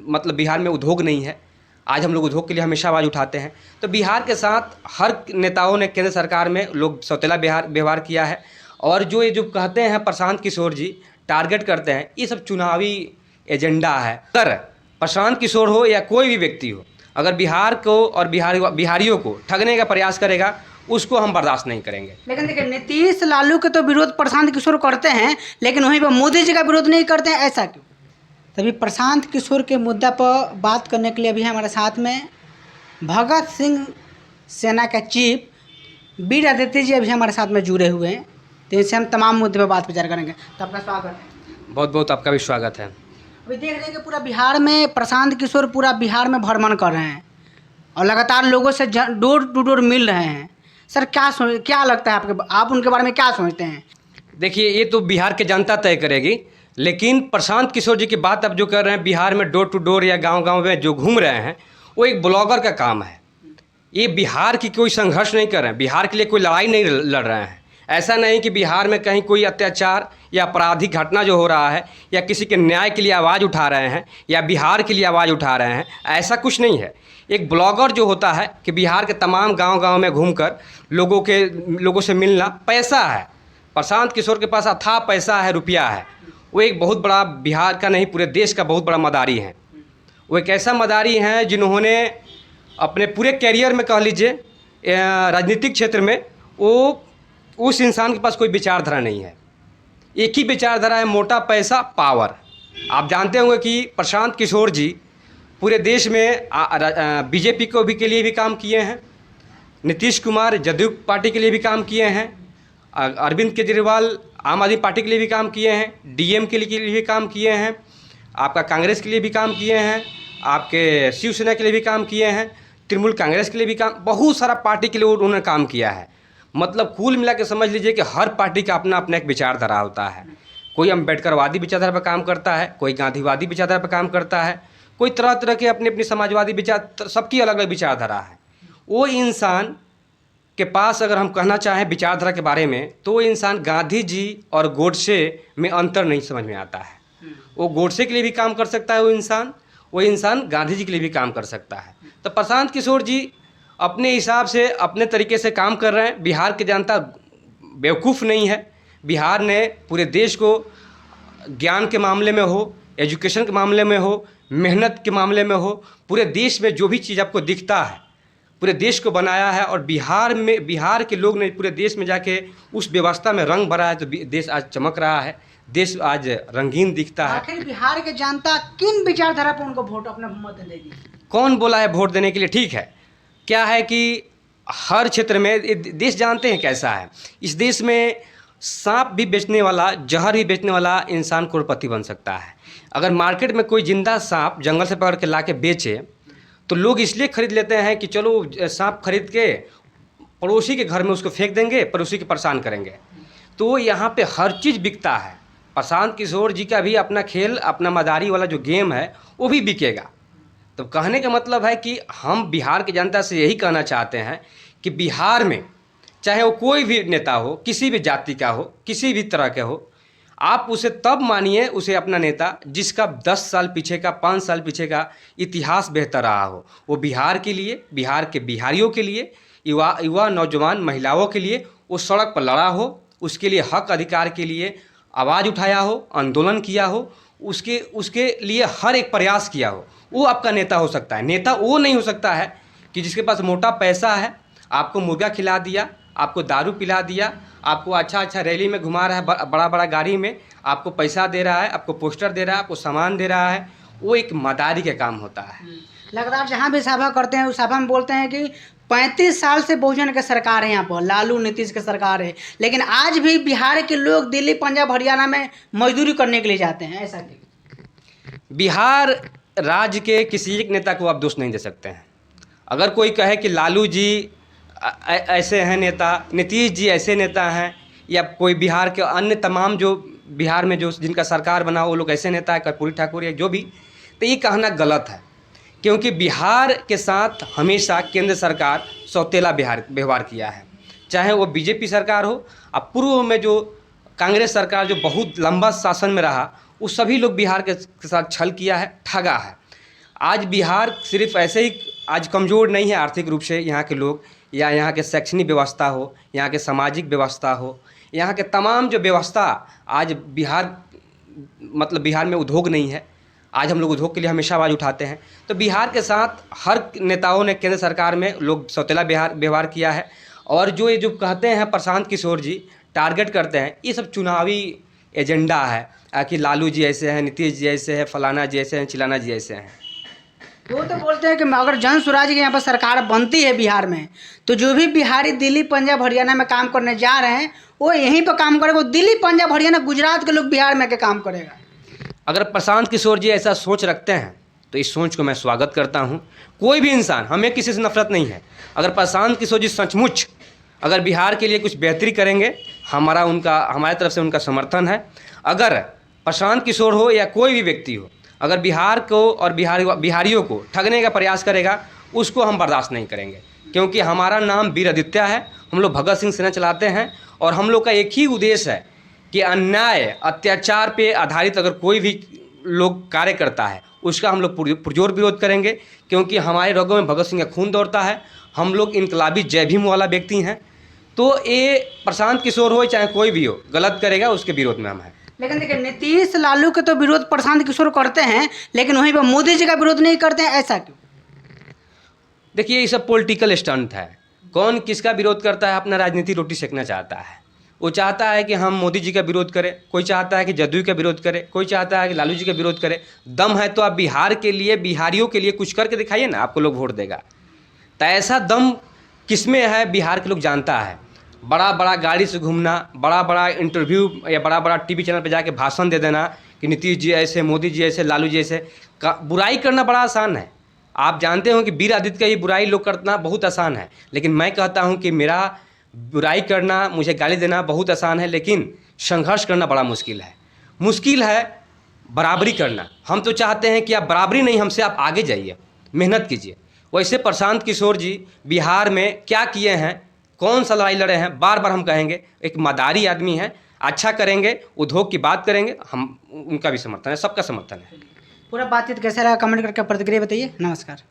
मतलब बिहार में उद्योग नहीं है। आज हम लोग उद्योग के लिए हमेशा आवाज़ उठाते हैं। तो बिहार के साथ हर नेताओं ने केंद्र सरकार में लोग सौतेला व्यवहार किया है। और जो ये जो कहते हैं प्रशांत किशोर जी टारगेट करते हैं, ये सब चुनावी एजेंडा है। अगर प्रशांत किशोर हो या कोई भी व्यक्ति हो, अगर बिहार को और बिहारियों को ठगने का प्रयास करेगा, उसको हम बर्दाश्त नहीं करेंगे। लेकिन देखिए, नीतीश लालू के तो विरोध प्रशांत किशोर करते हैं, लेकिन वहीं पर मोदी जी का विरोध नहीं करते हैं, ऐसा क्यों? तभी प्रशांत किशोर के मुद्दा पर बात करने के लिए अभी हमारे साथ में भगत सिंह सेना का चीफ वीर आदित्य जी अभी हमारे साथ में जुड़े हुए हैं। तो इनसे हम तमाम मुद्दे पर बात विचार करेंगे। तो आपका स्वागत है। बहुत बहुत आपका भी स्वागत है। अभी देख रहे हैं कि पूरा बिहार में प्रशांत किशोर पूरा बिहार में भ्रमण कर रहे हैं और लगातार लोगों से डोर टू डोर मिल रहे हैं। सर क्या लगता है आप उनके बारे में क्या सोचते हैं? देखिए, ये तो बिहार की जनता तय करेगी, लेकिन प्रशांत किशोर जी की बात अब जो कर रहे हैं बिहार में डोर टू डोर या गांव-गांव में जो घूम रहे हैं, वो एक ब्लॉगर का काम है। ये बिहार की कोई संघर्ष नहीं कर रहे हैं, बिहार के लिए कोई लड़ाई नहीं लड़ रहे हैं। ऐसा नहीं कि बिहार में कहीं कोई अत्याचार या आपराधिक घटना जो हो रहा है या किसी के न्याय के लिए आवाज़ उठा रहे हैं या बिहार के लिए आवाज़ उठा रहे हैं, ऐसा कुछ नहीं है। एक ब्लॉगर जो होता है कि बिहार के तमाम गांव-गांव में घूमकर लोगों से मिलना पैसा है। प्रशांत किशोर के पास अथाह पैसा है, रुपया है। वो एक बहुत बड़ा, बिहार का नहीं पूरे देश का बहुत बड़ा मदारी हैं। वो एक ऐसा मदारी हैं जिन्होंने अपने पूरे कैरियर में, कह लीजिए राजनीतिक क्षेत्र में, वो उस इंसान के पास कोई विचारधारा नहीं है। एक ही विचारधारा है, मोटा पैसा, पावर। आप जानते होंगे कि प्रशांत किशोर जी पूरे देश में बीजेपी को भी के लिए भी काम किए हैं, नीतीश कुमार जदयू पार्टी के लिए भी काम किए हैं, अरविंद केजरीवाल आम आदमी पार्टी के लिए भी काम किए हैं, डीएम के लिए भी काम किए हैं, आपका कांग्रेस के लिए भी काम किए हैं, आपके शिवसेना के लिए भी काम किए हैं, तृणमूल कांग्रेस के लिए भी काम, बहुत सारा पार्टी के लिए उन्होंने काम किया है। मतलब कुल मिला के समझ लीजिए कि हर पार्टी का अपना अपना एक विचारधारा होता है। कोई अम्बेडकरवादी विचारधारा पर काम करता है, कोई गांधीवादी विचारधारा पर काम करता है, कोई तरह तरह के अपनी अपनी समाजवादी विचार, सबकी अलग अलग विचारधारा है। वो इंसान के पास अगर हम कहना चाहें विचारधारा के बारे में, तो वो इंसान गांधी जी और गोडसे में अंतर नहीं समझ में आता है। वो गोडसे के लिए भी काम कर सकता है, वो इंसान गांधी जी के लिए भी काम कर सकता है। तो प्रशांत किशोर जी अपने हिसाब से अपने तरीके से काम कर रहे हैं। बिहार की जनता बेवकूफ़ नहीं है। बिहार ने पूरे देश को ज्ञान के मामले में हो, एजुकेशन के मामले में हो, मेहनत के मामले में हो, पूरे देश में जो भी चीज़ आपको दिखता है, पूरे देश को बनाया है। और बिहार के लोग ने पूरे देश में जाके उस व्यवस्था में रंग भरा है, तो देश आज चमक रहा है, देश आज रंगीन दिखता है। आखिर बिहार की जनता किन विचारधारा पर उनको वोट, अपना मत देगी? कौन बोला है वोट देने के लिए? ठीक है, क्या है कि हर क्षेत्र में देश जानते हैं कैसा है। इस देश में सांप भी बेचने वाला, जहर भी बेचने वाला इंसान करोड़पति बन सकता है। अगर मार्केट में कोई जिंदा सांप जंगल से पकड़ के ला के बेचे, तो लोग इसलिए खरीद लेते हैं कि चलो सांप खरीद के पड़ोसी के घर में उसको फेंक देंगे, पड़ोसी को परेशान करेंगे। तो यहाँ पे हर चीज़ बिकता है। प्रशांत किशोर जी का भी अपना खेल, अपना मदारी वाला जो गेम है, वो भी बिकेगा। तो कहने का मतलब है कि हम बिहार की जनता से यही कहना चाहते हैं कि बिहार में चाहे वो कोई भी नेता हो, किसी भी जाति का हो, किसी भी तरह के हो, आप उसे तब मानिए उसे अपना नेता जिसका 10 साल पीछे का, 5 साल पीछे का इतिहास बेहतर रहा हो। वो बिहार के लिए, बिहार के बिहारियों के लिए, युवा नौजवान महिलाओं के लिए वो सड़क पर लड़ा हो, उसके लिए हक अधिकार के लिए आवाज़ उठाया हो, आंदोलन किया हो, उसके लिए हर एक प्रयास किया हो, वो आपका नेता हो सकता है। नेता वो नहीं हो सकता है कि जिसके पास मोटा पैसा है, आपको मुर्गा खिला दिया, आपको दारू पिला दिया, आपको अच्छा रैली में घुमा रहा है, बड़ा बड़ा गाड़ी में आपको पैसा दे रहा है, आपको पोस्टर दे रहा है, आपको सामान दे रहा है। वो एक मदारी का काम होता है। लगातार जहाँ भी सभा करते हैं उस सभा में बोलते हैं कि 35 साल से बहुजन की सरकार है, यहाँ पर लालू नीतीश की सरकार है, लेकिन आज भी बिहार के लोग दिल्ली, पंजाब, हरियाणा में मजदूरी करने के लिए जाते हैं। ऐसा क्यों? बिहार राज्य के किसी एक नेता को आप दोष नहीं दे सकते हैं। अगर कोई कहे कि लालू जी ऐसे हैं नेता, नीतीश जी ऐसे नेता हैं, या कोई बिहार के अन्य तमाम जो बिहार में जो जिनका सरकार बना वो लोग ऐसे नेता है, कर्पूरी ठाकुर या जो भी, तो ये कहना गलत है। क्योंकि बिहार के साथ हमेशा केंद्र सरकार सौतेला व्यवहार किया है। चाहे वो बीजेपी सरकार हो, अब पूर्व में जो कांग्रेस सरकार जो बहुत लंबा शासन में रहा, वो सभी लोग बिहार के साथ छल किया है, ठगा है। आज बिहार सिर्फ ऐसे ही आज कमज़ोर नहीं है आर्थिक रूप से, यहाँ के लोग या यहाँ के शैक्षणिक व्यवस्था हो, यहाँ के सामाजिक व्यवस्था हो, यहाँ के तमाम जो व्यवस्था आज बिहार मतलब बिहार में उद्योग नहीं है। आज हम लोग उद्योग के लिए हमेशा आवाज़ उठाते हैं। तो बिहार के साथ हर नेताओं ने केंद्र सरकार में लोग सौतेला व्यवहार किया है। और जो ये जो कहते हैं प्रशांत किशोर जी टारगेट करते हैं, ये सब चुनावी एजेंडा है कि लालू जी ऐसे हैं, नीतीश जी ऐसे हैं, फलाना जी ऐसे हैं, चिलाना जी ऐसे हैं। वो तो बोलते हैं कि अगर जन स्वराज की यहाँ पर सरकार बनती है बिहार में, तो जो भी बिहारी दिल्ली पंजाब हरियाणा में काम करने जा रहे हैं वो यहीं पर काम करेगा। वो दिल्ली पंजाब हरियाणा गुजरात के लोग बिहार में आके काम करेगा। अगर प्रशांत किशोर जी ऐसा सोच रखते हैं तो इस सोच को मैं स्वागत करता हूं। कोई भी इंसान, हमें किसी से नफरत नहीं है। अगर प्रशांत किशोर जी सचमुच अगर बिहार के लिए कुछ बेहतरी करेंगे, हमारे तरफ से उनका समर्थन है। अगर प्रशांत किशोर हो या कोई भी व्यक्ति हो, अगर बिहार को और बिहारियों को ठगने का प्रयास करेगा, उसको हम बर्दाश्त नहीं करेंगे। क्योंकि हमारा नाम वीर आदित्य है, हम लोग भगत सिंह सेना चलाते हैं और हम लोग का एक ही उद्देश्य है कि अन्याय अत्याचार पे आधारित अगर कोई भी लोग कार्य करता है उसका हम लोग पुरजोर विरोध करेंगे। क्योंकि हमारे रगों में भगत सिंह का खून दौड़ता है, हम लोग इनकलाबी जय भीम वाला व्यक्ति हैं। तो ये प्रशांत किशोर हो चाहे कोई भी हो, गलत करेगा उसके विरोध में हम हैं। लेकिन देखिए, नीतीश लालू के तो विरोध प्रशांत किशोर करते हैं, लेकिन वहीं पर मोदी जी का विरोध नहीं करते हैं, ऐसा क्यों? देखिए, ये सब पॉलिटिकल स्टंट है। कौन किसका विरोध करता है, अपना राजनीति रोटी सेकना चाहता है। वो चाहता है कि हम मोदी जी का विरोध करें, कोई चाहता है कि जदयू का विरोध करे, कोई चाहता है कि लालू जी का विरोध करे। दम है तो आप बिहार के लिए, बिहारियों के लिए कुछ करके दिखाइए ना, आपको लोग वोट देगा। तो ऐसा दम किसमें है बिहार के लोग जानता है। बड़ा बड़ा गाड़ी से घूमना, बड़ा बड़ा इंटरव्यू या बड़ा बड़ा टीवी चैनल पर जाके भाषण दे देना कि नीतीश जी ऐसे, मोदी जी ऐसे, लालू जी ऐसे, बुराई करना बड़ा आसान है। आप जानते हो कि वीर आदित्य का ये बुराई लोग करना बहुत आसान है, लेकिन मैं कहता हूँ कि मेरा बुराई करना, मुझे गाली देना बहुत आसान है, लेकिन संघर्ष करना बड़ा मुश्किल है बराबरी करना। हम तो चाहते हैं कि आप बराबरी नहीं, हमसे आप आगे जाइए, मेहनत कीजिए। वैसे प्रशांत किशोर जी बिहार में क्या किए हैं, कौन सा लड़ाई लड़े हैं, बार बार हम कहेंगे। एक मदारी आदमी है, अच्छा करेंगे, उद्योग की बात करेंगे, हम उनका भी समर्थन है, सबका समर्थन है। पूरा बातचीत कैसा रहा कमेंट करके प्रतिक्रिया बताइए। नमस्कार।